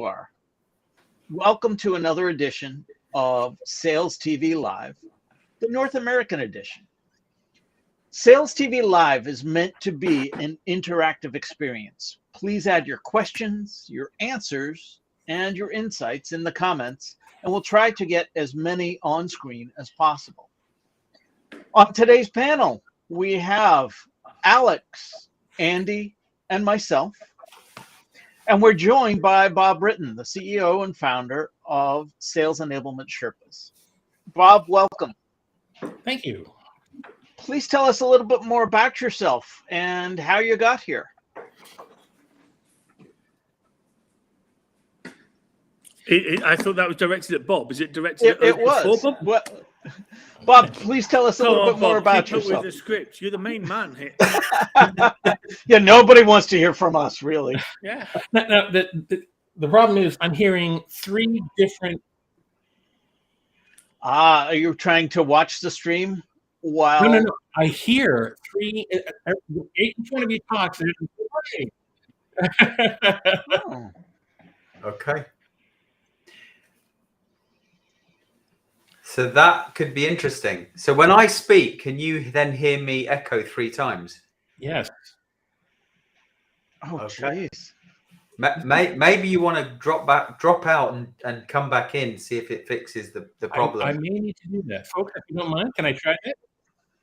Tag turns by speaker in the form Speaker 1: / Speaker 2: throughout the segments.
Speaker 1: are. Welcome to another edition of Sales TV Live, the North American edition. Sales TV Live is meant to be an interactive experience. Please add your questions, your answers, and your insights in the comments, and we'll try to get as many on screen as possible. On today's panel, we have Alex, Andy, and myself. And we're joined by Bob Britton, the CEO and founder of Sales Enablement Sherpas. Bob, welcome.
Speaker 2: Thank you.
Speaker 1: Please tell us a little bit more about yourself and how you got here.
Speaker 3: I thought that was directed at Bob. Is it directed
Speaker 1: It was.
Speaker 3: Bob?
Speaker 1: Well, Bob, please tell us a little bit more about yourself.
Speaker 3: With the script. You're the main man here.
Speaker 1: Yeah, nobody wants to hear from us, really.
Speaker 3: Yeah.
Speaker 2: No, the problem is I'm hearing three different.
Speaker 1: Are you trying to watch the stream? While...
Speaker 2: No. I hear three. 8 in front of you talks.
Speaker 1: Oh.
Speaker 4: Okay. So that could be interesting. So when I speak, can you then hear me echo 3 times?
Speaker 2: Yes.
Speaker 1: Oh, jeez.
Speaker 4: Maybe you want to drop out and come back in, see if it fixes the problem.
Speaker 2: I may need to do that. Folks, if you don't mind, can I try it?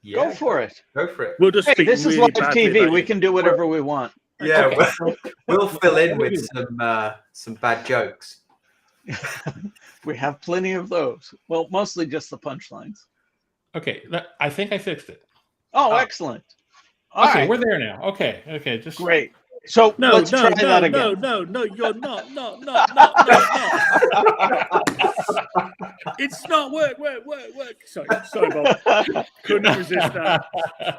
Speaker 4: Yeah,
Speaker 1: Go for it.
Speaker 4: Go for it.
Speaker 3: We'll just
Speaker 1: Hey,
Speaker 3: speak
Speaker 1: this is
Speaker 3: really
Speaker 1: live
Speaker 3: badly
Speaker 1: TV.
Speaker 3: about
Speaker 1: We
Speaker 3: you.
Speaker 1: can do whatever we want.
Speaker 4: Yeah,
Speaker 2: Okay.
Speaker 4: we'll fill in with some bad jokes.
Speaker 1: We have plenty of those. Well, mostly just the punchlines.
Speaker 2: Okay, I think I fixed it.
Speaker 1: Oh, excellent. All
Speaker 2: Okay,
Speaker 1: right.
Speaker 2: We're there now. Okay, just
Speaker 1: Great. So let's try that again.
Speaker 3: No, you're not. It's not work. Sorry, Bob. Couldn't resist that.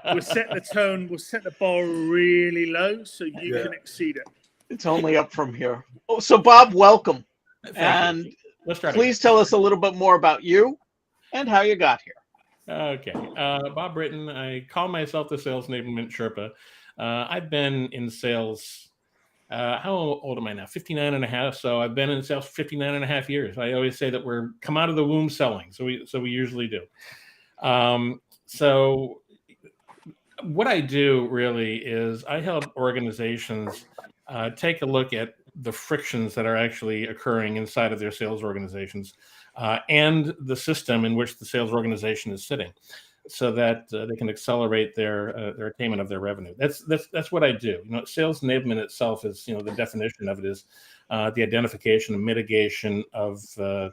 Speaker 3: We'll set the tone. We'll set the bar really low so you can exceed it.
Speaker 1: It's only up from here. Oh, so Bob, welcome.
Speaker 2: Thank you. Let's try it
Speaker 1: Please tell us a little bit more about you and how you got here.
Speaker 2: Okay. Bob Britton. I call myself the Sales Enablement Sherpa. I've been in sales, how old am I now? 59 and a half. So I've been in sales for 59 and a half years. I always say that we're come out of the womb selling. So we usually do. So what I do really is I help organizations take a look at the frictions that are actually occurring inside of their sales organizations and the system in which the sales organization is sitting, so that they can accelerate their attainment of their revenue. That's what I do. Sales enablement itself is, the definition of it is the identification and mitigation of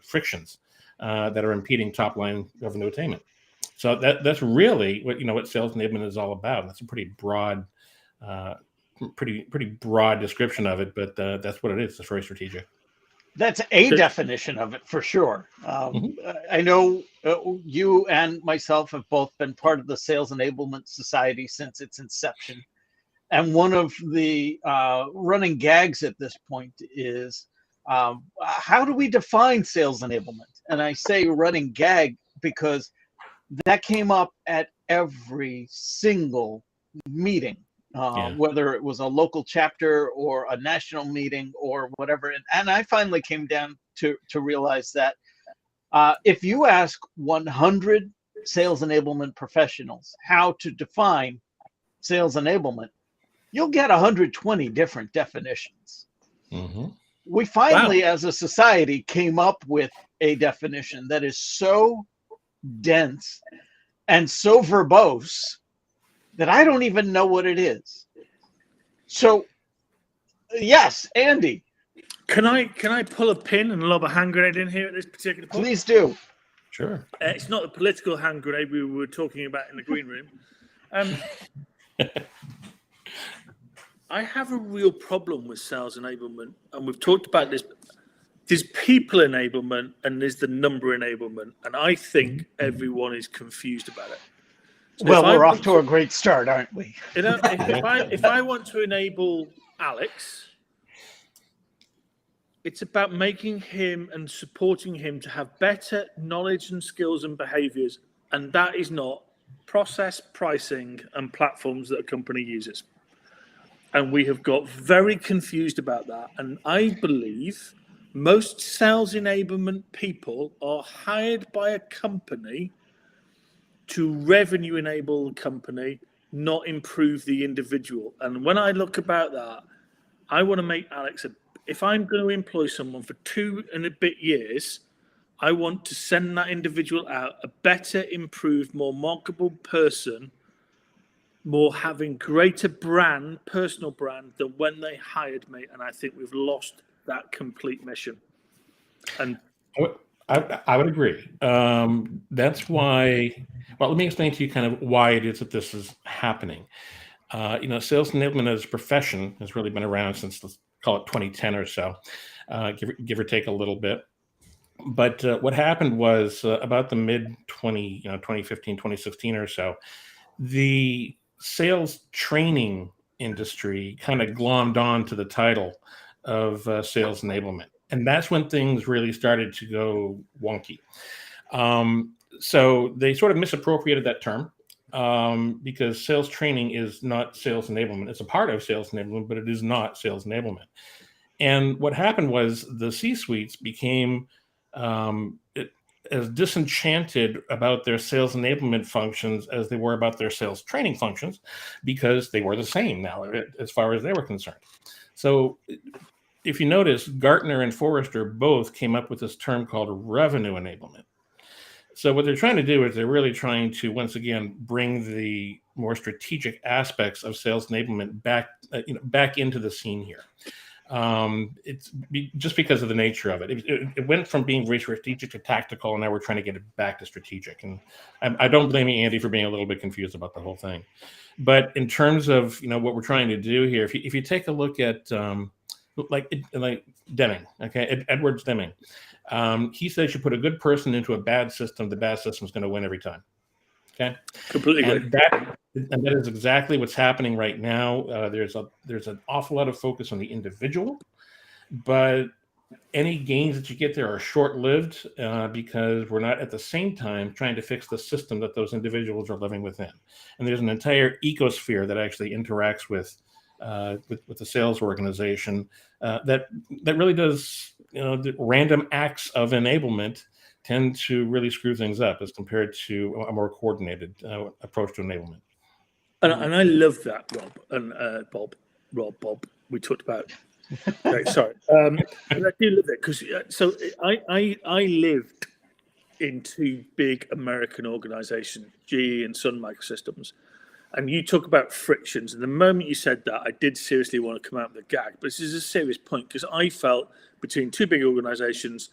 Speaker 2: frictions that are impeding top line revenue attainment. So that's really what sales enablement is all about. That's a pretty broad description of it, but that's what it is. It's very strategic.
Speaker 1: That's a definition of it for sure. I know you and myself have both been part of the Sales Enablement Society since its inception. And one of the running gags at this point is, how do we define sales enablement? And I say running gag because that came up at every single meeting. Whether it was a local chapter or a national meeting or whatever. And I finally came down to realize that if you ask 100 sales enablement professionals how to define sales enablement, you'll get 120 different definitions.
Speaker 2: Mm-hmm.
Speaker 1: We finally, as a society, came up with a definition that is so dense and so verbose that I don't even know what it is. So, yes, Andy.
Speaker 3: Can I pull a pin and lob a hand grenade in here at this particular point?
Speaker 1: Please do.
Speaker 2: Sure.
Speaker 3: It's not the political hand grenade we were talking about in the green room. I have a real problem with sales enablement, and we've talked about this. There's people enablement and there's the number enablement, and I think everyone is confused about it. So
Speaker 1: well, we're off to a great start, aren't we?
Speaker 3: If I want to enable Alex, it's about making him and supporting him to have better knowledge and skills and behaviors, and that is not process, pricing, and platforms that a company uses. And we have got very confused about that. And I believe Most sales enablement people are hired by a company to revenue enable the company, not improve the individual. And when I look about that, I want to make Alex, if I'm going to employ someone for 2 and a bit years, I want to send that individual out a better, improved, more marketable person, more having greater brand, personal brand than when they hired me. And I think we've lost that complete mission. And
Speaker 2: I would agree. That's why. Well, let me explain to you kind of why it is that this is happening. Sales enablement as a profession has really been around since, let's call it 2010 or so, give or take a little bit. But what happened was about the mid 2015, 2016 or so, the sales training industry kind of glommed on to the title of sales enablement. And that's when things really started to go wonky. So they sort of misappropriated that term because sales training is not sales enablement. It's a part of sales enablement, but it is not sales enablement. And what happened was the C-suites became as disenchanted about their sales enablement functions as they were about their sales training functions, because they were the same now as far as they were concerned. So if you notice, Gartner and Forrester both came up with this term called revenue enablement. So what they're trying to do is they're really trying to, once again, bring the more strategic aspects of sales enablement back into the scene here. It's just because of the nature of it. It went from being very strategic to tactical, and now we're trying to get it back to strategic. And I don't blame you, Andy, for being a little bit confused about the whole thing. But in terms of what we're trying to do here, if you take a look at like Deming, okay, Edwards Deming, he says you put a good person into a bad system, the bad system is going to win every time. Okay,
Speaker 3: completely
Speaker 2: and that is exactly what's happening right now. There's an awful lot of focus on the individual, but any gains that you get there are short-lived because we're not at the same time trying to fix the system that those individuals are living within. And there's an entire ecosphere that actually interacts with the sales organization that really does, the random acts of enablement tend to really screw things up as compared to a more coordinated approach to enablement.
Speaker 3: And I love that, Rob and Bob. We talked about. Okay, sorry, and I do love it because I lived in 2 big American organizations, GE and Sun Microsystems, and you talk about frictions. And the moment you said that, I did seriously want to come out with a gag. But this is a serious point because I felt between 2 big organizations,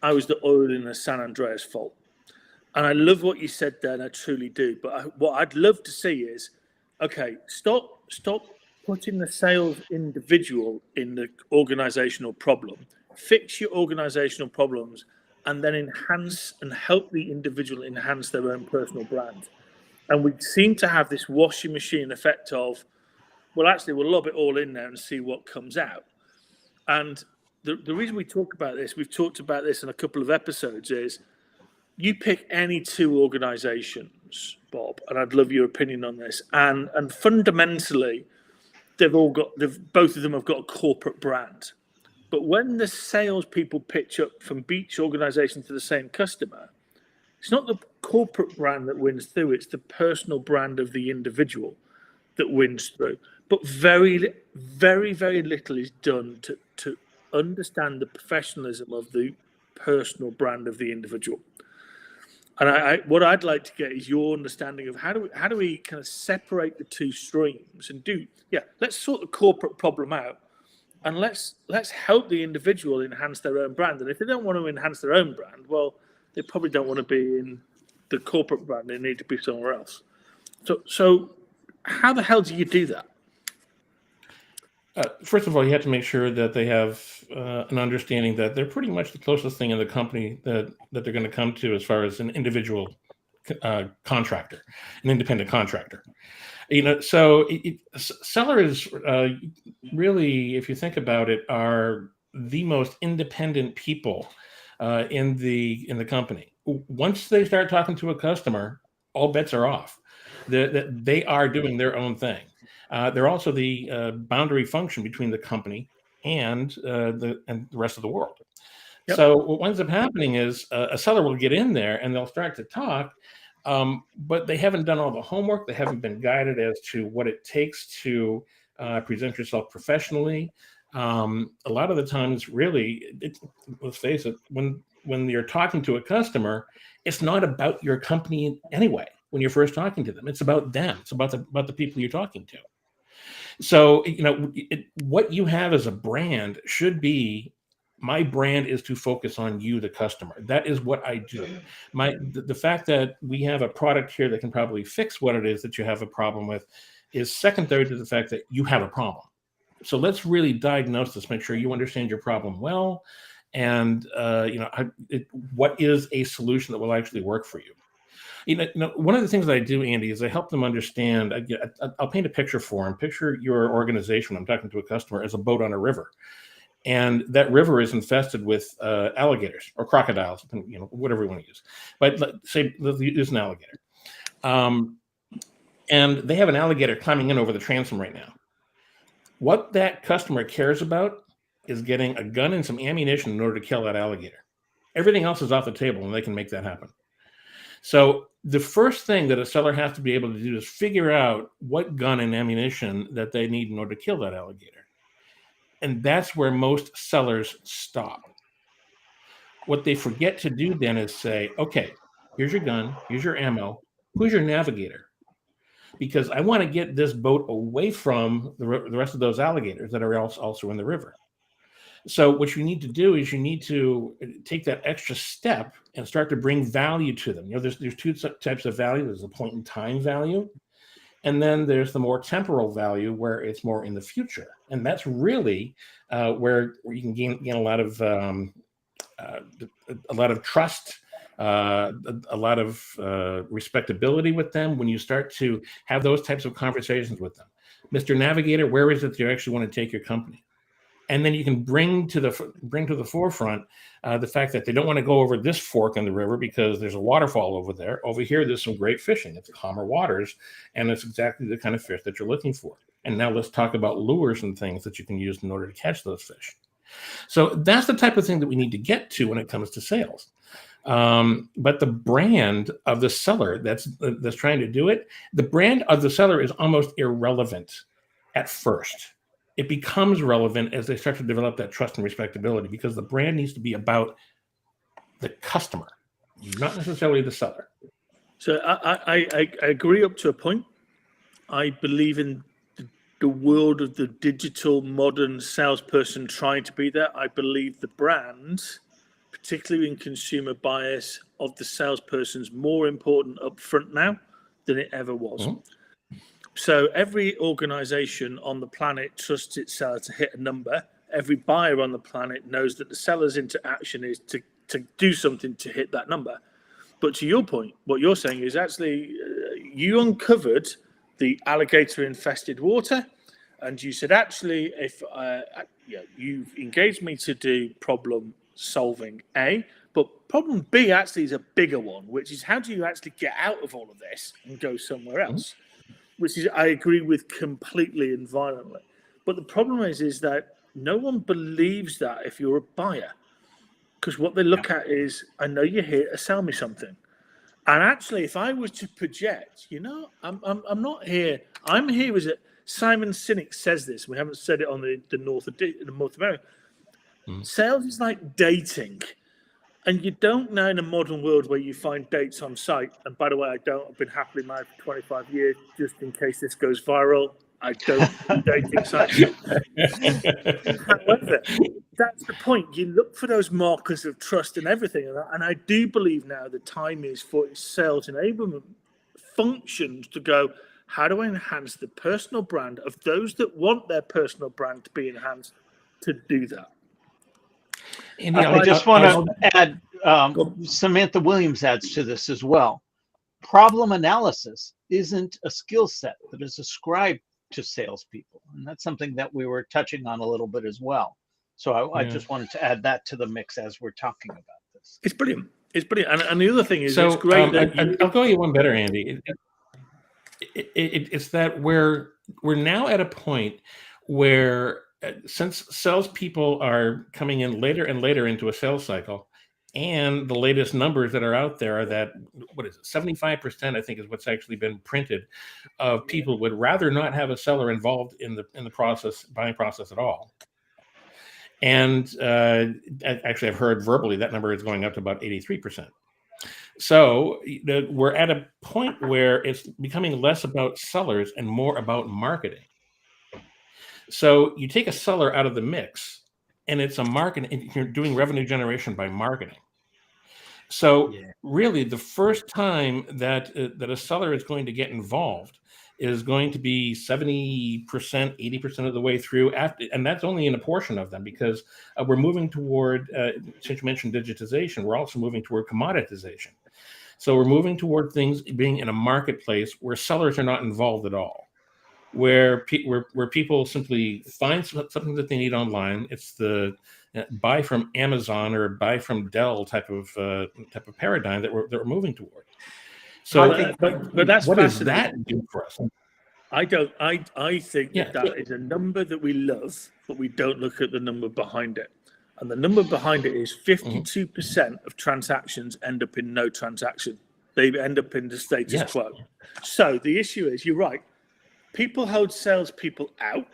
Speaker 3: I was the oil in the San Andreas fault. And I love what you said there, and I truly do. But what I'd love to see is, okay, stop putting the sales individual in the organizational problem. Fix your organizational problems, and then enhance and help the individual enhance their own personal brand. And we seem to have this washing machine effect of, well, actually, we'll lob it all in there and see what comes out. And the reason we talk about this, we've talked about this in a couple of episodes, is you pick any 2 organizations, Bob, and I'd love your opinion on this. And fundamentally, both of them have got a corporate brand. But when the salespeople pitch up from each organization to the same customer, it's not the corporate brand that wins through, it's the personal brand of the individual that wins through. But very, very, very little is done to understand the professionalism of the personal brand of the individual. And what I'd like to get is your understanding of how do we kind of separate the 2 streams and let's sort the corporate problem out, and let's help the individual enhance their own brand. And if they don't want to enhance their own brand, well, they probably don't want to be in the corporate brand. They need to be somewhere else. So how the hell do you do that?
Speaker 2: First of all, you have to make sure that they have an understanding that they're pretty much the closest thing in the company that they're going to come to as far as an individual contractor, an independent contractor. So sellers really, if you think about it, are the most independent people in the company. Once they start talking to a customer, all bets are off. They are doing their own thing. They're also the boundary function between the company and the rest of the world.
Speaker 3: Yep.
Speaker 2: So what ends up happening is a seller will get in there and they'll start to talk, but they haven't done all the homework. They haven't been guided as to what it takes to present yourself professionally. A lot of the times, really, let's face it, when you're talking to a customer, it's not about your company anyway. When you're first talking to them, it's about them. It's about the people you're talking to. So, what you have as a brand should be, my brand is to focus on you, the customer. That is what I do. The fact that we have a product here that can probably fix what it is that you have a problem with is secondary to the fact that you have a problem. So let's really diagnose this, make sure you understand your problem well, and what is a solution that will actually work for you. One of the things that I do, Andy, is I help them understand. I'll paint a picture for them. Picture your organization, when I'm talking to a customer, as a boat on a river. And that river is infested with alligators or crocodiles, whatever you want to use. But let's use an alligator. And they have an alligator climbing in over the transom right now. What that customer cares about is getting a gun and some ammunition in order to kill that alligator. Everything else is off the table, and they can make that happen. So the first thing that a seller has to be able to do is figure out what gun and ammunition that they need in order to kill that alligator. And that's where most sellers stop. What they forget to do then is say, okay, here's your gun, here's your ammo, who's your navigator? Because I want to get this boat away from the rest of those alligators that are also in the river. So what you need to do is you need to take that extra step and start to bring value to them. There's two types of value. There's a point in time value, and then there's the more temporal value where it's more in the future. And that's really where you can gain a lot of trust, a lot of respectability with them when you start to have those types of conversations with them. Mr. Navigator, where is it that you actually want to take your company? And then you can bring to the forefront the fact that they don't want to go over this fork in the river because there's a waterfall over there. Over here, there's some great fishing. It's calmer waters, and it's exactly the kind of fish that you're looking for. And now let's talk about lures and things that you can use in order to catch those fish. So that's the type of thing that we need to get to when it comes to sales. But the brand of the seller that's trying to do it, the brand of the seller is almost irrelevant at first. It becomes relevant as they start to develop that trust and respectability, because the brand needs to be about the customer, not necessarily the seller.
Speaker 3: So I agree up to a point. I believe in the world of the digital modern salesperson trying to be there. I believe the brand, particularly in consumer bias of the salesperson, is more important up front now than it ever was. Mm-hmm. So every organization on the planet trusts its seller to hit a number. Every buyer on the planet knows that the seller's interaction is to do something to hit that number. But to your point, what you're saying is actually you uncovered the alligator-infested water, and you said, actually, if you've engaged me to do problem solving A, but problem B actually is a bigger one, which is how do you actually get out of all of this and go somewhere else? Mm-hmm. Which is, I agree with completely and violently. But the problem is that no one believes that if you're a buyer, because what they look at is, I know you're here to sell me something. And actually, if I was to project, I'm not here. I'm here as Simon Sinek says this. We haven't said it on the North America. Sales is like dating. And you don't know in a modern world where you find dates on site. And by the way, I've been happily married for 25 years, just in case this goes viral. I don't do dating sites. However, that's the point. You look for those markers of trust and everything. And I do believe now the time is for sales enablement functions to go, how do I enhance the personal brand of those that want their personal brand to be enhanced to do that?
Speaker 1: And I just want to add, Samantha Williams adds to this as well. Problem analysis isn't a skill set that is ascribed to salespeople. And that's something that we were touching on a little bit as well. So I just wanted to add that to the mix as we're talking about this.
Speaker 3: It's brilliant. It's brilliant. And the other thing is,
Speaker 2: so,
Speaker 3: it's great.
Speaker 2: I'll go you one better, Andy. It's that we're now at a point where since salespeople are coming in later and later into a sales cycle, and the latest numbers that are out there are that, what is it, 75%, I think, is what's actually been printed, of people would rather not have a seller involved in the buying process at all. And actually, I've heard verbally that number is going up to about 83%. So we're at a point where it's becoming less about sellers and more about marketing. So you take a seller out of the mix, and it's a marketing. You're doing revenue generation by marketing. So really, the first time that a seller is going to get involved is going to be 70%, 80% of the way through, and that's only in a portion of them, because we're moving toward, since you mentioned digitization, we're also moving toward commoditization. So we're moving toward things being in a marketplace where sellers are not involved at all, where people simply find something that they need online. It's the buy from Amazon or buy from Dell type of paradigm that we're moving toward. So,
Speaker 3: but that's
Speaker 2: what does
Speaker 3: fascinating.
Speaker 2: that do for us?
Speaker 3: I think that is a number that we love, but we don't look at the number behind it. And the number behind it is 52% of transactions end up in no transaction. They end up in the status quo. So the issue is, you're right, people hold salespeople out,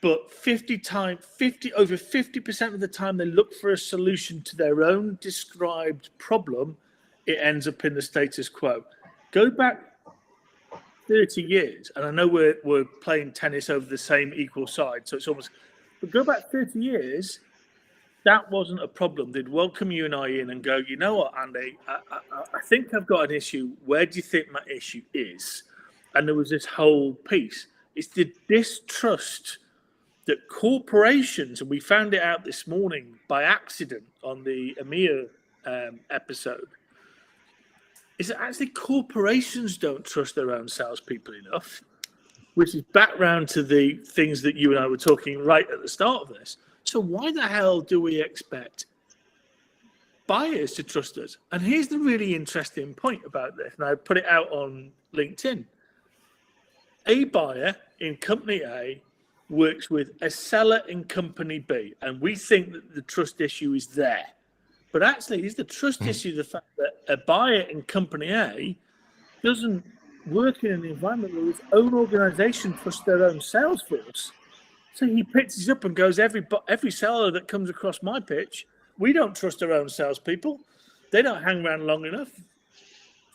Speaker 3: but over 50% of the time they look for a solution to their own described problem, it ends up in the status quo. Go back 30 years, and I know we're playing tennis over the same equal side, so it's almost, but go back 30 years, that wasn't a problem. They'd welcome you and I in and go, you know what, Andy, I think I've got an issue. Where do you think my issue is? And there was this whole piece. It's the distrust that corporations, and we found it out this morning by accident on the EMEA episode, is that actually corporations don't trust their own salespeople enough, which is back round to the things that you and I were talking right at the start of this. So why the hell do we expect buyers to trust us? And here's the really interesting point about this, and I put it out on LinkedIn. A buyer in company A works with a seller in company B, and we think that the trust issue is there. But actually, is the trust issue the fact that a buyer in company A doesn't work in an environment where his own organization trusts their own sales force? So he pitches up and goes, every seller that comes across my pitch, we don't trust their own salespeople. They don't hang around long enough.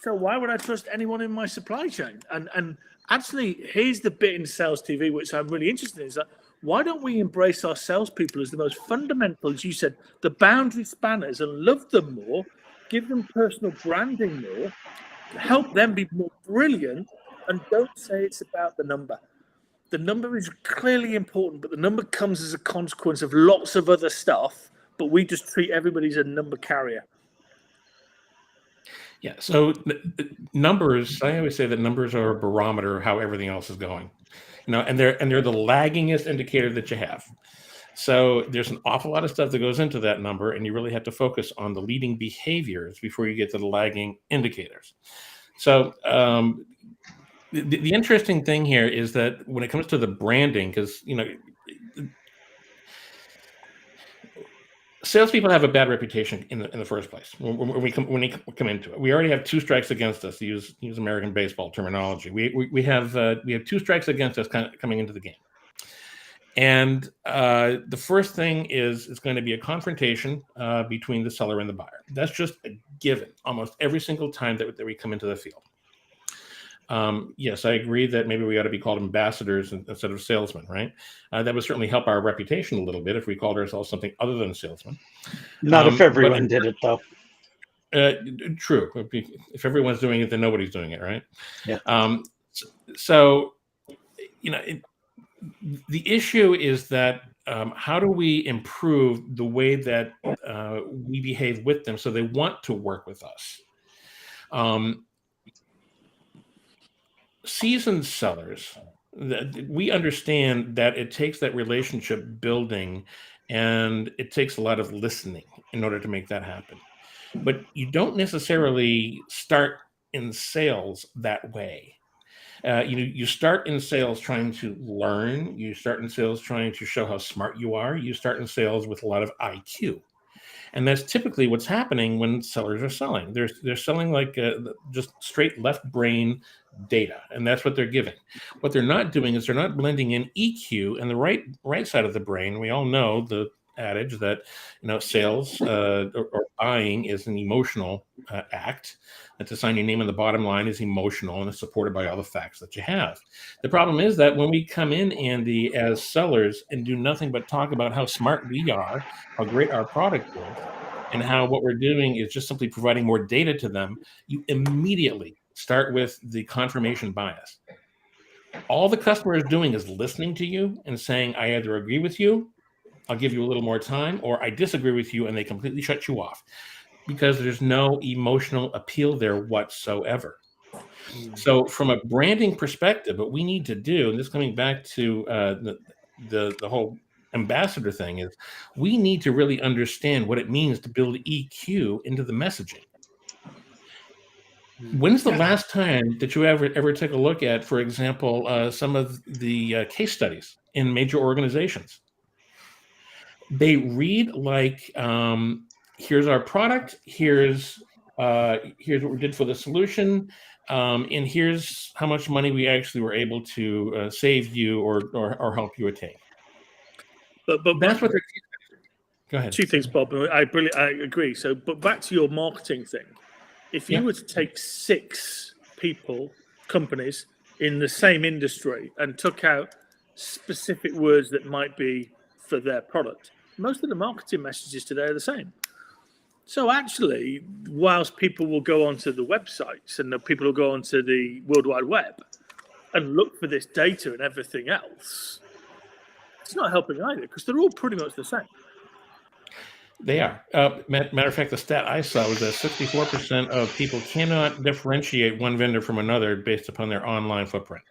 Speaker 3: So why would I trust anyone in my supply chain? And actually, here's the bit in SalesTV which I'm really interested in, is that why don't we embrace our salespeople as the most fundamental, as you said, the boundary spanners, and love them more, give them personal branding more, help them be more brilliant, and don't say it's about the number. The number is clearly important, but the number comes as a consequence of lots of other stuff, but we just treat everybody as a number carrier.
Speaker 2: Yeah, so numbers, I always say that numbers are a barometer of how everything else is going. And they're the laggingest indicator that you have. So there's an awful lot of stuff that goes into that number, and you really have to focus on the leading behaviors before you get to the lagging indicators. So the interesting thing here is that when it comes to the branding, because salespeople have a bad reputation in the first place when we come into it. We already have two strikes against us, to use American baseball terminology. We have two strikes against us coming into the game. And the first thing is it's going to be a confrontation between the seller and the buyer. That's just a given almost every single time that we come into the field. Yes, I agree that maybe we ought to be called ambassadors instead of salesmen, right? That would certainly help our reputation a little bit if we called ourselves something other than salesmen.
Speaker 1: Not if everyone did it, though.
Speaker 2: True. If everyone's doing it, then nobody's doing it, right?
Speaker 1: Yeah.
Speaker 2: So, the issue is that how do we improve the way that we behave with them so they want to work with us? Seasoned sellers, we understand that it takes that relationship building, and it takes a lot of listening in order to make that happen. But you don't necessarily start in sales that way. You start in sales trying to learn. You start in sales trying to show how smart you are. You start in sales with a lot of IQ. And that's typically what's happening when sellers are selling. They're selling like just straight left brain data, and that's what they're giving. What they're not doing is they're not blending in EQ and the right side of the brain. We all know the adage that sales or buying is an emotional act. And to sign your name on the bottom line is emotional and is supported by all the facts that you have. The problem is that when we come in, Andy, as sellers and do nothing but talk about how smart we are, how great our product is, and how what we're doing is just simply providing more data to them, you immediately start with the confirmation bias. All the customer is doing is listening to you and saying, I either agree with you, I'll give you a little more time, or I disagree with you, and they completely shut you off because there's no emotional appeal there whatsoever. So from a branding perspective, what we need to do, and this coming back to the whole ambassador thing, is we need to really understand what it means to build EQ into the messaging. When's the last time that you ever take a look at, for example, some of the case studies in major organizations? They read like, here's our product, here's what we did for the solution, and here's how much money we actually were able to save you or help you attain.
Speaker 3: But
Speaker 2: that's what they're. Go ahead.
Speaker 3: Two things, Bob. I agree. So, but back to your marketing thing. If you were to take 6 companies in the same industry and took out specific words that might be for their product, most of the marketing messages today are the same. So actually, whilst people will go onto the websites and the people will go onto the World Wide Web and look for this data and everything else, it's not helping either because they're all pretty much the same.
Speaker 2: They are. Matter of fact, the stat I saw was that 64% of people cannot differentiate one vendor from another based upon their online footprint.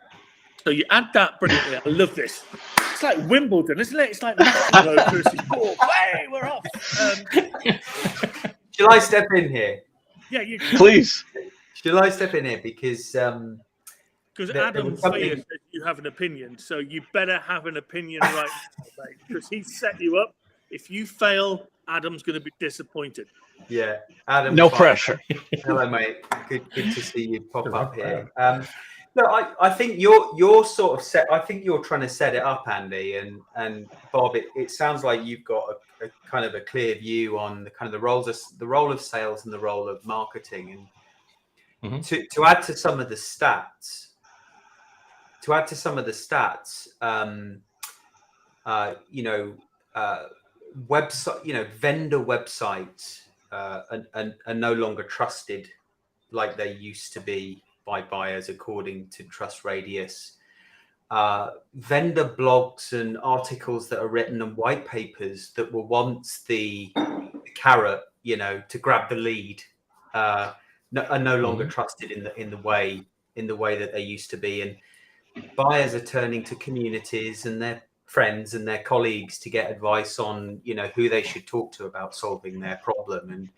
Speaker 3: So you add that brilliantly. I love this. It's like Wimbledon, isn't it? It's like Mexico versus golf. Hey, we're off.
Speaker 4: Shall I step in here?
Speaker 3: Yeah, you
Speaker 1: please.
Speaker 4: Shall I step in here because
Speaker 3: Adam Spear said you have an opinion, so you better have an opinion right now, mate, because he set you up. If you fail, Adam's going to be disappointed.
Speaker 4: Yeah, Adam.
Speaker 1: No pressure.
Speaker 4: Hello, mate. Good to see you pop up here. No, I think you're sort of set. I think you're trying to set it up, Andy and Bob. It sounds like you've got a kind of a clear view on the kind of the role of sales and the role of marketing. And to add to some of the stats, website, vendor websites are no longer trusted like they used to be by buyers, according to Trust Radius. Vendor blogs and articles that are written and white papers that were once the carrot, to grab the lead, are no longer trusted in the way that they used to be. And buyers are turning to communities and their friends and their colleagues to get advice on, who they should talk to about solving their problem. And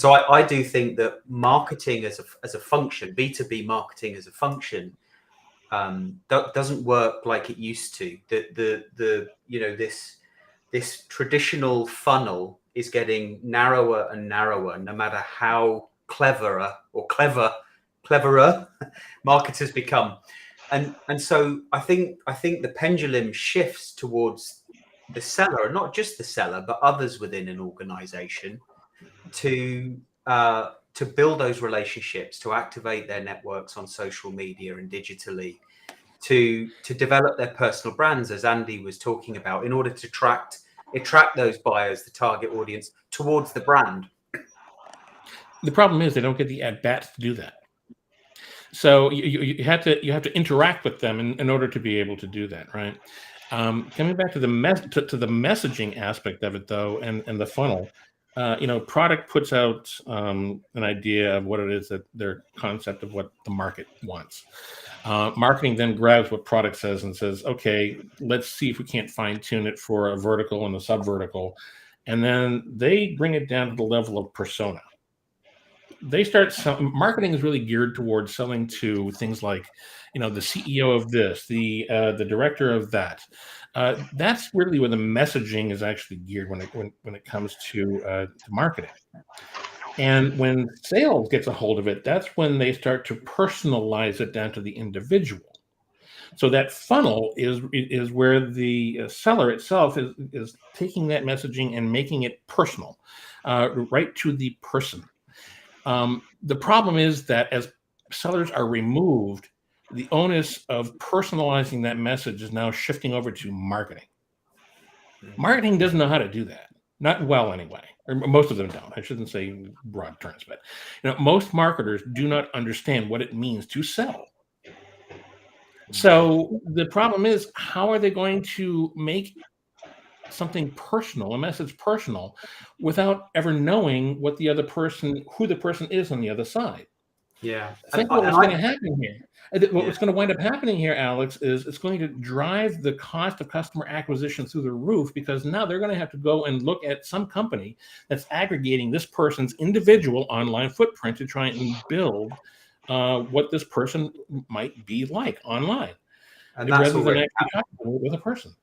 Speaker 4: so I do think that marketing as a function, B2B marketing as a function, doesn't work like it used to. This traditional funnel is getting narrower and narrower, no matter how cleverer marketers become. And so I think the pendulum shifts towards the seller, and not just the seller, but others within an organization, to build those relationships, to activate their networks on social media and digitally, to develop their personal brands, as Andy was talking about, in order to attract those buyers, the target audience, towards the brand.
Speaker 2: The problem is they don't get the at-bats to do that. So you have to interact with them in order to be able to do that, right? Coming back to the messaging aspect of it, though, and the funnel, product puts out an idea of what it is, that their concept of what the market wants. Marketing then grabs what product says and says, okay, let's see if we can't fine tune it for a vertical and a sub vertical, and then they bring it down to the level of persona. they start marketing is really geared towards selling to things like, the CEO of this, the director of that. That's really where the messaging is actually geared when it comes to marketing. And when sales gets a hold of it, that's when they start to personalize it down to the individual. So that funnel is where the seller itself is taking that messaging and making it personal, right to the person. The problem is that as sellers are removed, the onus of personalizing that message is now shifting over to marketing. Marketing doesn't know how to do that. Not well, anyway. Or most of them don't. I shouldn't say broad terms, but most marketers do not understand what it means to sell. So the problem is, how are they going to make something personal, a message personal, without ever knowing who the person is on the other side?
Speaker 4: Yeah.
Speaker 2: Think what's going to happen here. What's going to wind up happening here, Alex, is it's going to drive the cost of customer acquisition through the roof, because now they're going to have to go and look at some company that's aggregating this person's individual online footprint to try and build what this person might be like online,
Speaker 4: and that's
Speaker 2: rather than actually talking with a person.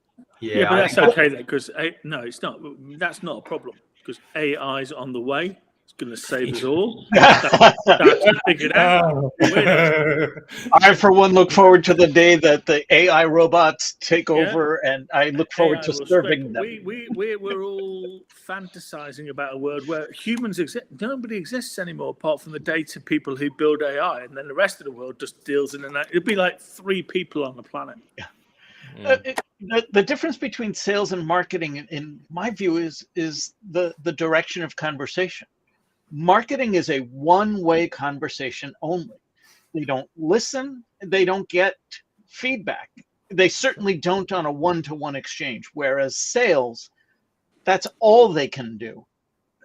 Speaker 3: Yeah, but that's okay though, because no, it's not. That's not a problem, because AI is on the way. It's going to save us all. That's figured out.
Speaker 1: I, for one, look forward to the day that the AI robots take over, and I look forward to serving them.
Speaker 3: We're all fantasizing about a world where humans exist. Nobody exists anymore apart from the data people who build AI, and then the rest of the world just deals in and out. It'd be like 3 people on the planet.
Speaker 1: Yeah. The difference between sales and marketing, in my view, is the direction of conversation. Marketing is a one-way conversation only. They don't listen. They don't get feedback. They certainly don't on a one-to-one exchange. Whereas sales, that's all they can do,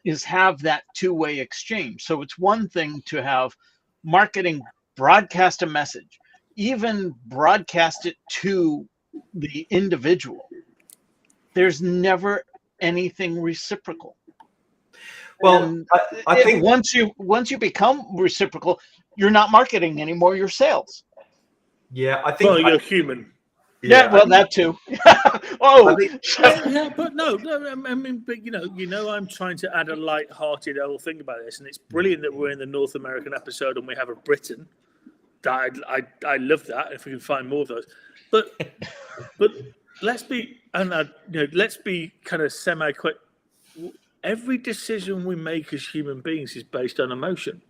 Speaker 1: is have that two-way exchange. So it's one thing to have marketing broadcast a message, even broadcast it to the individual. There's never anything reciprocal.
Speaker 4: Well, I think
Speaker 1: once you become reciprocal, you're not marketing anymore. You're sales.
Speaker 4: Yeah, I think.
Speaker 3: Well, you're human.
Speaker 1: Yeah, well, that too.
Speaker 3: But no. I mean, but I'm trying to add a light-hearted little thing about this, and it's brilliant that we're in the North American episode and we have a Britain. I love that. If we can find more of those, but let's be kind of semi-quick. Every decision we make as human beings is based on emotion.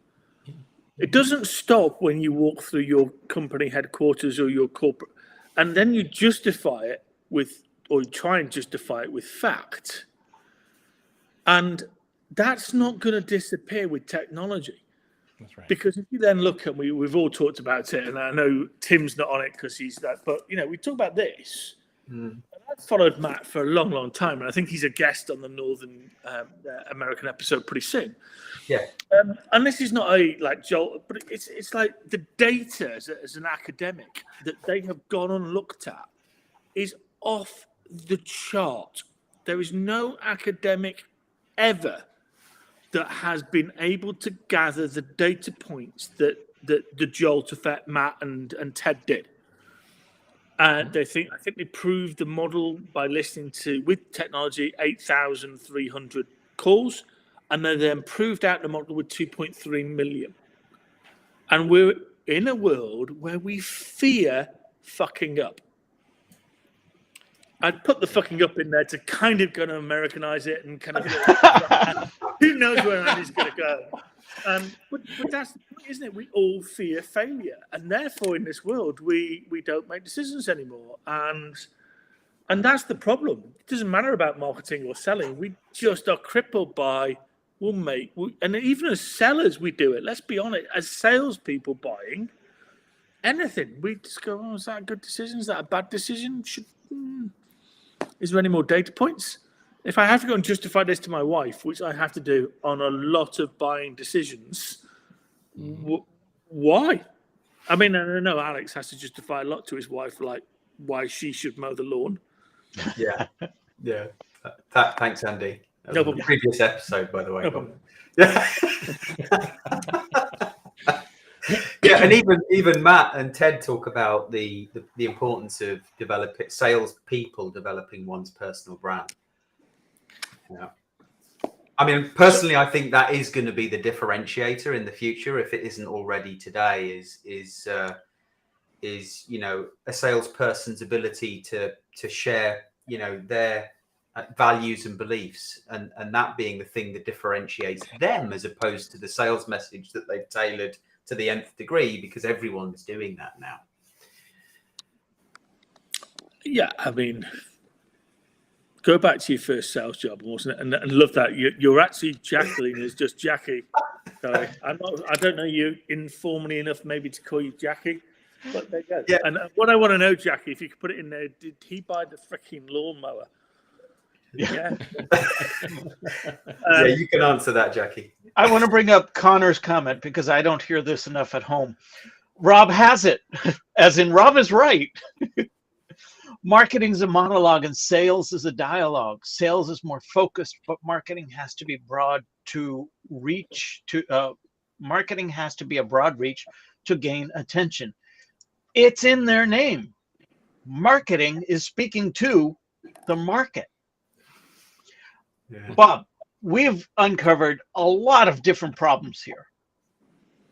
Speaker 3: It doesn't stop when you walk through your company headquarters or your corporate, and then you justify it or try and justify it with fact. And that's not going to disappear with technology.
Speaker 2: That's right.
Speaker 3: Because if you then look at, we've all talked about it, and I know Tim's not on it because he's that, but we talk about this. And I've followed Matt for a long, long time, and I think he's a guest on the Northern American episode pretty soon.
Speaker 4: Yeah.
Speaker 3: And this is not a jolt, but it's like the data as an academic that they have gone and looked at is off the chart. There is no academic ever that has been able to gather the data points that the jolt effect Matt and Ted did. I think they proved the model by listening to, with technology, 8,300 calls, and they then proved out the model with 2.3 million. And we're in a world where we fear fucking up. I'd put the fucking up in there to kind of going to Americanize it and kind of who knows where Andy's going to go. But that's the point, isn't it? We all fear failure, and therefore in this world we don't make decisions anymore, and that's the problem. It doesn't matter about marketing or selling. We just are crippled by and even as sellers we do it. Let's be honest, as salespeople buying anything, we just go, "Oh, is that a good decision? Is that a bad decision? Is there any more data points?" If I have to go and justify this to my wife, which I have to do on a lot of buying decisions, why? I mean, I know Alex has to justify a lot to his wife, like why she should mow the lawn.
Speaker 4: Yeah. Thanks, Andy.
Speaker 3: No problem.
Speaker 4: Previous episode, by the way.
Speaker 3: No problem.
Speaker 4: Yeah, and even Matt and Ted talk about the importance of salespeople developing one's personal brand. Yeah. I mean, personally, I think that is going to be the differentiator in the future, if it isn't already today. Is a salesperson's ability to share their values and beliefs, and that being the thing that differentiates them, as opposed to the sales message that they've tailored to the nth degree, because everyone's doing that now.
Speaker 3: Yeah, I mean, go back to your first sales job, wasn't it? And love that you're actually Jacqueline is just Jackie. Sorry, I don't know you informally enough maybe to call you Jackie, but there you go.
Speaker 4: Yeah.
Speaker 3: And what I want to know, Jackie, if you could put it in there, did he buy the freaking lawnmower? Yeah.
Speaker 4: Yeah, you can answer that, Jackie.
Speaker 1: I want to bring up Connor's comment because I don't hear this enough at home. Rob has it, as in Rob is right. Marketing is a monologue and sales is a dialogue. Sales is more focused, but marketing has to be broad to reach marketing has to be a broad reach to gain attention. It's in their name. Marketing is speaking to the market.
Speaker 4: Yeah.
Speaker 1: Bob, we've uncovered a lot of different problems here.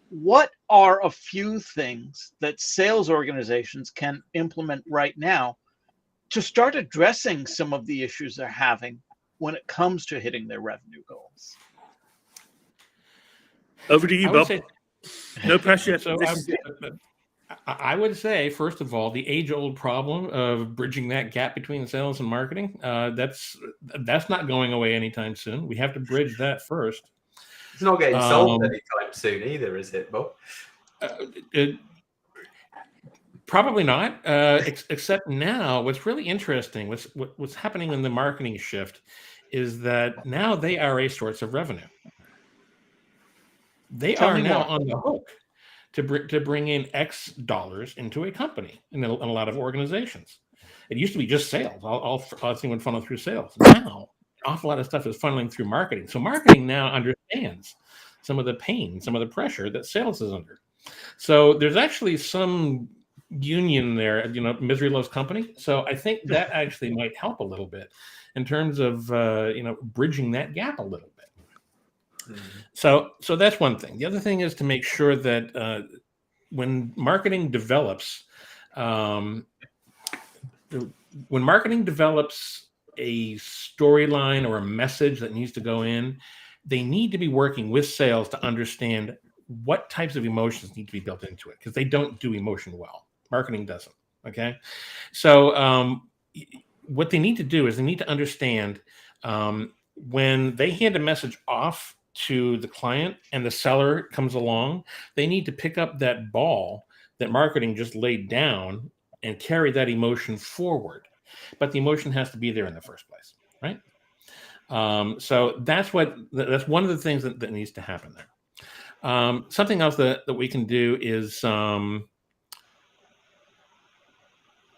Speaker 1: What are a few things that sales organizations can implement right now to start addressing some of the issues they're having when it comes to hitting their revenue goals?
Speaker 3: Over to you, Bob. No pressure.
Speaker 2: So I would say, first of all, the age-old problem of bridging that gap between sales and marketing, that's not going away anytime soon. We have to bridge that first.
Speaker 4: It's not getting solved anytime soon either, is it, Bob?
Speaker 2: Probably not, except now what's really interesting, what's happening in the marketing shift is that now they are a source of revenue. They are now on the hook to bring in X dollars into a company in a lot of organizations. It used to be just sales. All thing would funnel through sales. Now, an awful lot of stuff is funneling through marketing. So marketing now understands some of the pain, some of the pressure that sales is under. So there's actually some union there, misery loves company. So I think that actually might help a little bit in terms of bridging that gap a little bit. So that's one thing. The other thing is to make sure that when marketing develops a storyline or a message that needs to go in, they need to be working with sales to understand what types of emotions need to be built into it, because they don't do emotion well. Marketing doesn't. Okay. So what they need to do is they need to understand when they hand a message off to the client and the seller comes along, they need to pick up that ball that marketing just laid down and carry that emotion forward. But the emotion has to be there in the first place, right? So that's one of the things that needs to happen there. Something else that we can do is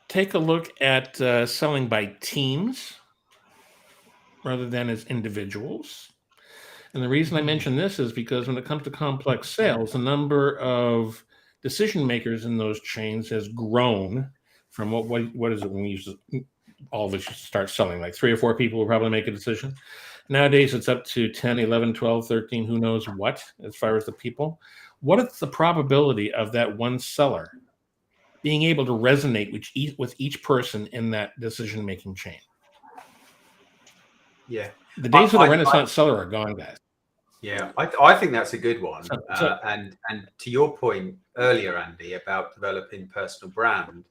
Speaker 2: take a look at selling by teams rather than as individuals. And the reason I mention this is because when it comes to complex sales, the number of decision makers in those chains has grown from what is it when we used to, all of us start selling, like 3 or 4 people will probably make a decision. Nowadays, it's up to 10, 11, 12, 13, who knows what, as far as the people. What is the probability of that one seller being able to resonate with each person in that decision-making chain?
Speaker 4: Yeah.
Speaker 2: The days of the Renaissance seller are gone, guys.
Speaker 4: Yeah, I think that's a good one. And to your point earlier, Andy, about developing personal brand,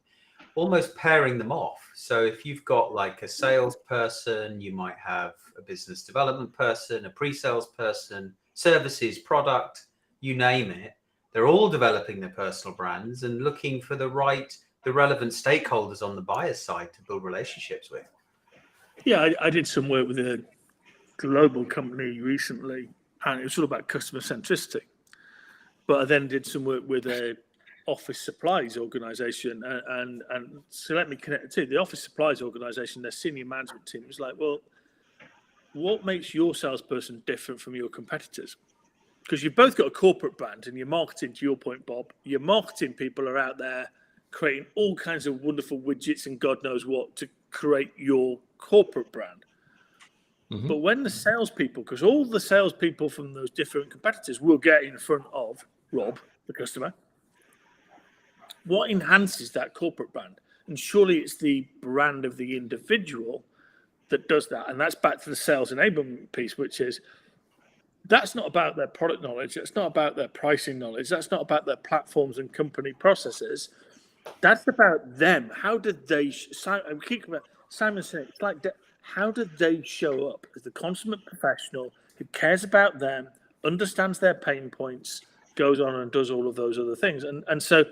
Speaker 4: almost pairing them off. So if you've got like a salesperson, you might have a business development person, a pre-sales person, services, product, you name it. They're all developing their personal brands and looking for the relevant stakeholders on the buyer's side to build relationships with.
Speaker 3: Yeah, I did some work with a global company recently, and it was all about customer centricity. But I then did some work with a office supplies organization, and so let me connect it to the office supplies organization. Their senior management team was like, well, what makes your salesperson different from your competitors? Because you've both got a corporate brand, and your marketing, to your point, Bob, your marketing people are out there creating all kinds of wonderful widgets and God knows what to create your corporate brand. But when the salespeople, because all the salespeople from those different competitors will get in front of Rob, the customer, what enhances that corporate brand? And surely it's the brand of the individual that does that. And that's back to the sales enablement piece, which is that's not about their product knowledge. That's not about their pricing knowledge. That's not about their platforms and company processes. That's about them. How did they? Simon said, it's like, how did they show up as the consummate professional who cares about them, understands their pain points, goes on and does all of those other things? And so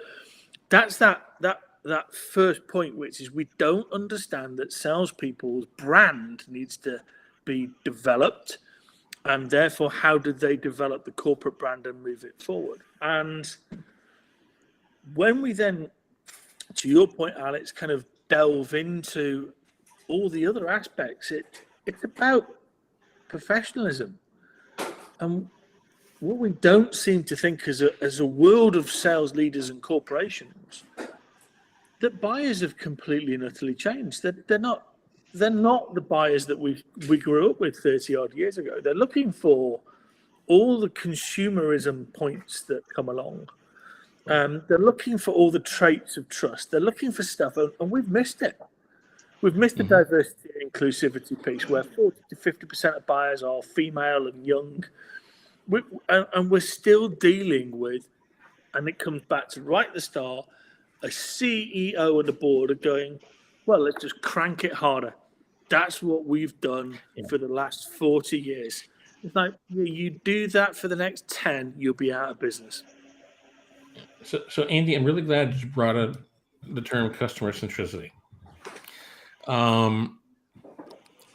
Speaker 3: that's that first point, which is we don't understand that salespeople's brand needs to be developed, and therefore, how did they develop the corporate brand and move it forward? And when we then, to your point, Alex, kind of delve into all the other aspects, it's about professionalism. And what we don't seem to think as a world of sales leaders and corporations, that buyers have completely and utterly changed. They're not the buyers that we grew up with 30 odd years ago. They're looking for all the consumerism points that come along. They're looking for all the traits of trust. They're looking for stuff, and we've missed it. We've missed the diversity and inclusivity piece, where 40 to 50% of buyers are female and young. And we're still dealing with, and it comes back to right at the start, a CEO and the board are going, well, let's just crank it harder. That's what we've done for the last 40 years. It's like, you do that for the next 10, you'll be out of business.
Speaker 2: So Andy, I'm really glad you brought up the term customer centricity.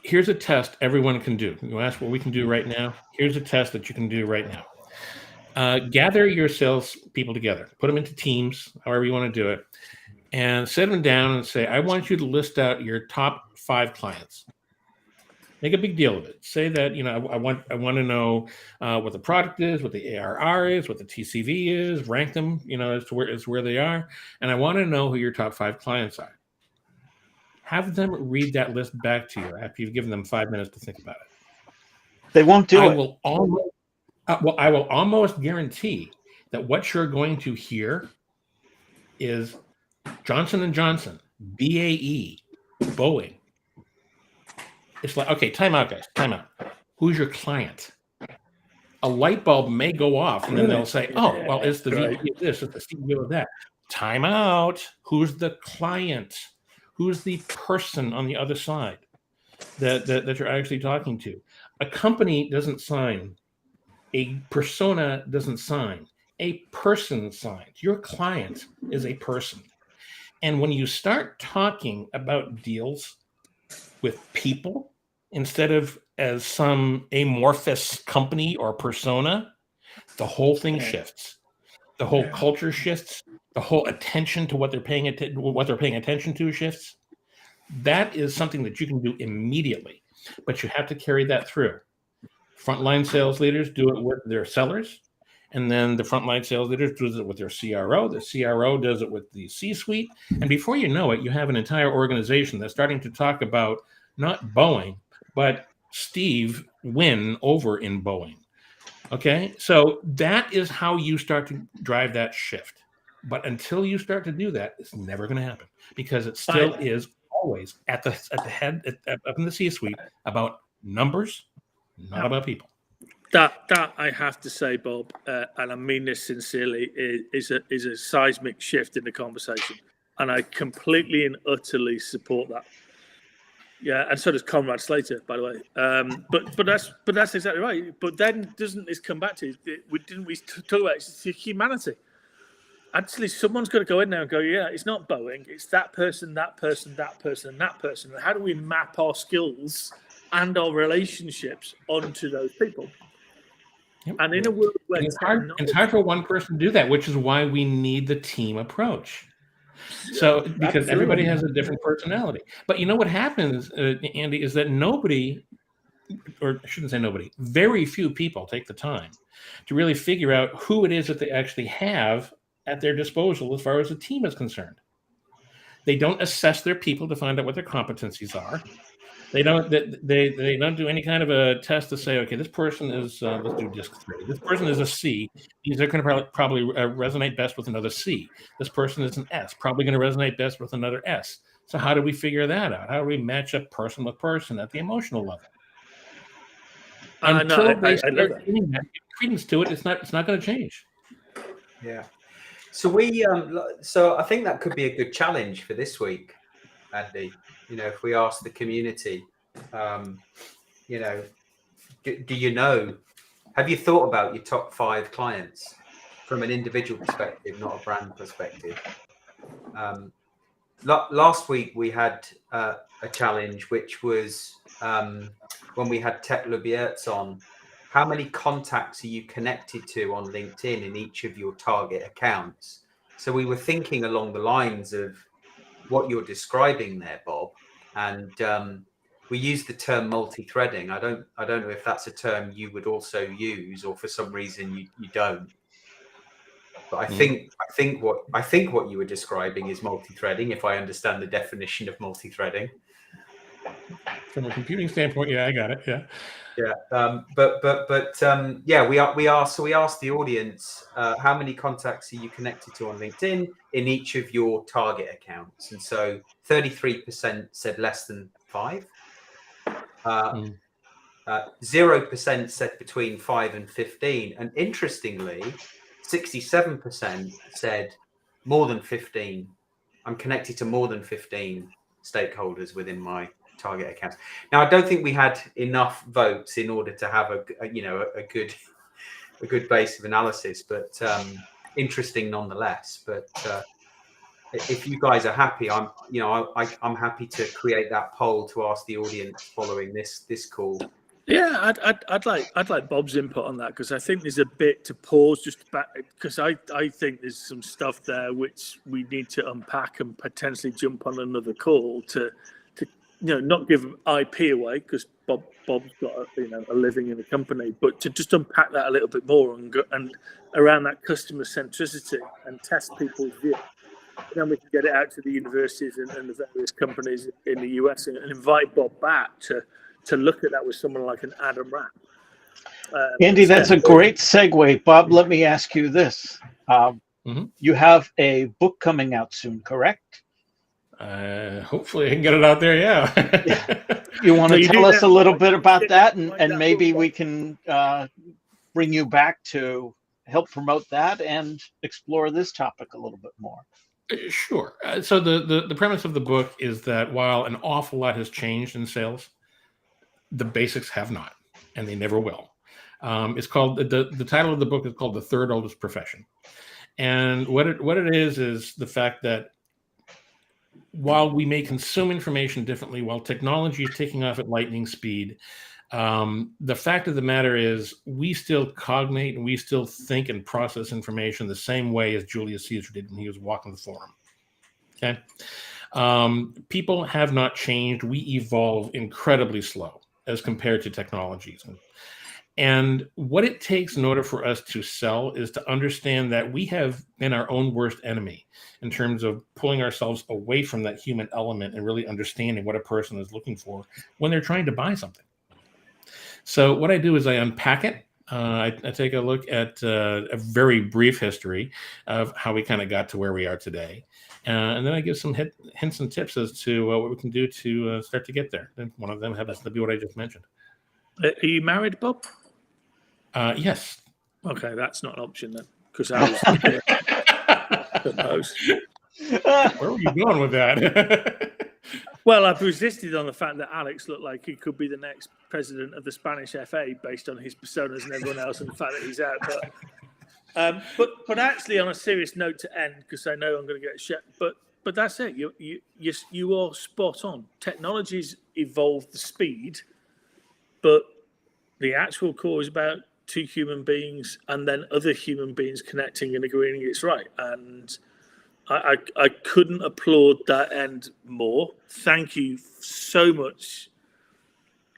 Speaker 2: Here's a test everyone can do. You ask what we can do right now. Here's a test that you can do right now. Gather your sales people together, put them into teams, however you want to do it, and sit them down and say, I want you to list out your top 5 clients. Make a big deal of it. Say that, I want to know what the product is, what the ARR is, what the TCV is, rank them, as to where they are. And I want to know who your top 5 clients are. Have them read that list back to you after you've given them 5 minutes to think about it.
Speaker 1: They won't do it.
Speaker 2: I will almost guarantee that what you're going to hear is Johnson & Johnson, BAE, Boeing. It's like, okay, time out, guys, time out. Who's your client? A light bulb may go off, and then they'll say, oh, well, it's the VP of this, it's the CEO of that. Time out. Who's the client? Who's the person on the other side that you're actually talking to? A company doesn't sign. A persona doesn't sign. A person signs. Your client is a person. And when you start talking about deals with people instead of as some amorphous company or persona, the whole thing shifts. The whole culture shifts. The whole attention to what they're paying attention to shifts. That is something that you can do immediately, but you have to carry that through. Frontline sales leaders do it with their sellers, and then the frontline sales leaders do it with their CRO. The CRO does it with the C-suite, and before you know it, you have an entire organization that's starting to talk about not Boeing, but Steve Wynn over in Boeing. Okay, so that is how you start to drive that shift. But until you start to do that, it's never going to happen, because it still is always at the head, up in the C-suite, about numbers, not about people.
Speaker 3: That I have to say, Bob, and I mean this sincerely, is a seismic shift in the conversation, and I completely and utterly support that. Yeah, and so does Conrad Slater, by the way. But that's exactly right. But then doesn't this come back to we talk about it's humanity? Actually, someone's got to go in there and go, yeah, it's not Boeing, it's that person, that person, that person, and that person. And how do we map our skills and our relationships onto those people? Yep. And in a world where
Speaker 2: it's hard for one person to do that, which is why we need the team approach. So because everybody has a different personality. But you know what happens, Andy, is that nobody or I shouldn't say nobody, very few people take the time to really figure out who it is that they actually have at their disposal as far as the team is concerned. They don't assess their people to find out what their competencies are. They don't do any kind of a test to say, okay, this person is, let's do disc 3. This person is a C. They're going to probably resonate best with another C. This person is an S, probably going to resonate best with another S. So how do we figure that out? How do we match up person with person at the emotional level? Until they start giving that credence to it, it's not going to change.
Speaker 4: Yeah. So I think that could be a good challenge for this week, Andy. If we ask the community, do you know? Have you thought about your top 5 clients from an individual perspective, not a brand perspective? Last week we had a challenge, which was when we had Tech Lubiertz on. How many contacts are you connected to on LinkedIn in each of your target accounts? So we were thinking along the lines of what you're describing there, Bob, and we used the term multi-threading. I don't know if that's a term you would also use, or for some reason you don't. But I think what you were describing is multi-threading, if I understand the definition of multi-threading.
Speaker 2: From a computing standpoint, yeah, I got it. Yeah.
Speaker 4: Yeah. We asked the audience how many contacts are you connected to on LinkedIn in each of your target accounts, and so 33% said less than 5. 0% said between 5 and 15, and interestingly, 67% said more than 15. I'm connected to more than 15 stakeholders within my target accounts. Now, I don't think we had enough votes in order to have a good base of analysis, but interesting nonetheless. But if you guys are happy, I'm happy to create that poll to ask the audience following this call.
Speaker 3: Yeah, I'd like Bob's input on that, because I think there's a bit to pause just back, because I think there's some stuff there which we need to unpack and potentially jump on another call to not give IP away, because Bob's got a living in the company, but to just unpack that a little bit more and around that customer centricity and test people's view. Then we can get it out to the universities and the various companies in the US and invite Bob back to look at that with someone like an Adam Rapp.
Speaker 1: Andy, that's a great segue. Bob, let me ask you this. You have a book coming out soon, correct?
Speaker 2: Hopefully I can get it out there, yeah.
Speaker 1: You want to tell us a little bit about that, and maybe we can bring you back to help promote that and explore this topic a little bit more.
Speaker 2: Sure. So the premise of the book is that while an awful lot has changed in sales, the basics have not, and they never will. It's called the title of the book is called The Third Oldest Profession, and what it is the fact that while we may consume information differently, while technology is taking off at lightning speed, the fact of the matter is we still cognate and we still think and process information the same way as Julius Caesar did when he was walking the forum. Okay, people have not changed. We evolve incredibly slow as compared to technologies. And what it takes in order for us to sell is to understand that we have been our own worst enemy in terms of pulling ourselves away from that human element and really understanding what a person is looking for when they're trying to buy something. So what I do is I unpack it. I take a look at a very brief history of how we kind of got to where we are today. And then I give some hints and tips as to what we can do to start to get there. And one of them happens to be what I just mentioned.
Speaker 3: Are you married, Bob?
Speaker 2: Yes.
Speaker 3: Okay, that's not an option then, because I was supposed.
Speaker 2: Where were you going with that?
Speaker 3: Well, I've resisted on the fact that Alex looked like he could be the next president of the Spanish FA based on his personas and everyone else, and the fact that he's out. But actually, on a serious note to end, because I know I'm going to get shit. But that's it. You are spot on. Technology's evolved the speed, but the actual core is about two human beings and then other human beings connecting and agreeing it's right. And I couldn't applaud that end more. Thank you so much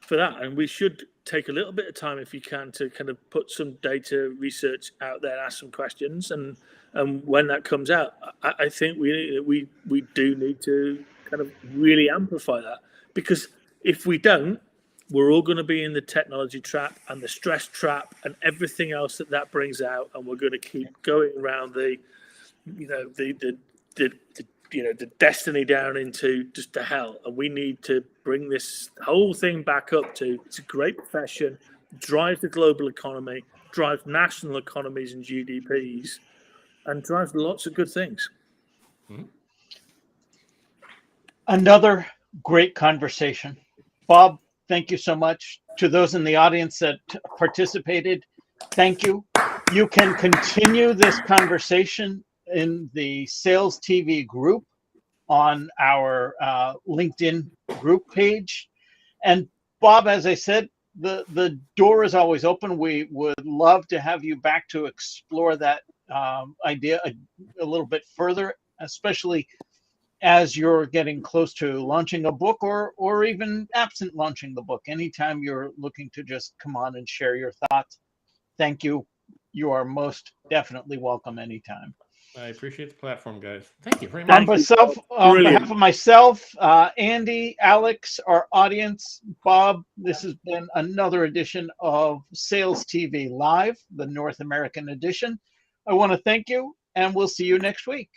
Speaker 3: for that. And we should take a little bit of time, if you can, to kind of put some data research out there, ask some questions, and when that comes out, I think we do need to kind of really amplify that, because if we don't, we're all going to be in the technology trap and the stress trap and everything else that brings out, and we're going to keep going around the destiny down into just to hell. And we need to bring this whole thing back up to, it's a great profession, drives the global economy, drives national economies and GDPs, and drives lots of good things.
Speaker 1: Another great conversation. Bob, thank you so much. To those in the audience that participated, thank you. You can continue this conversation in the SalesTV group on our LinkedIn group page. And Bob, as I said, the door is always open. We would love to have you back to explore that idea a little bit further, especially as you're getting close to launching a book, or even absent launching the book. Anytime you're looking to just come on and share your thoughts, thank you. You are most definitely welcome anytime.
Speaker 2: I appreciate the platform, guys. Thank you very much.
Speaker 1: On behalf of myself, Andy, Alex, our audience, Bob, this has been another edition of SalesTV Live, the North American edition. I want to thank you, and we'll see you next week.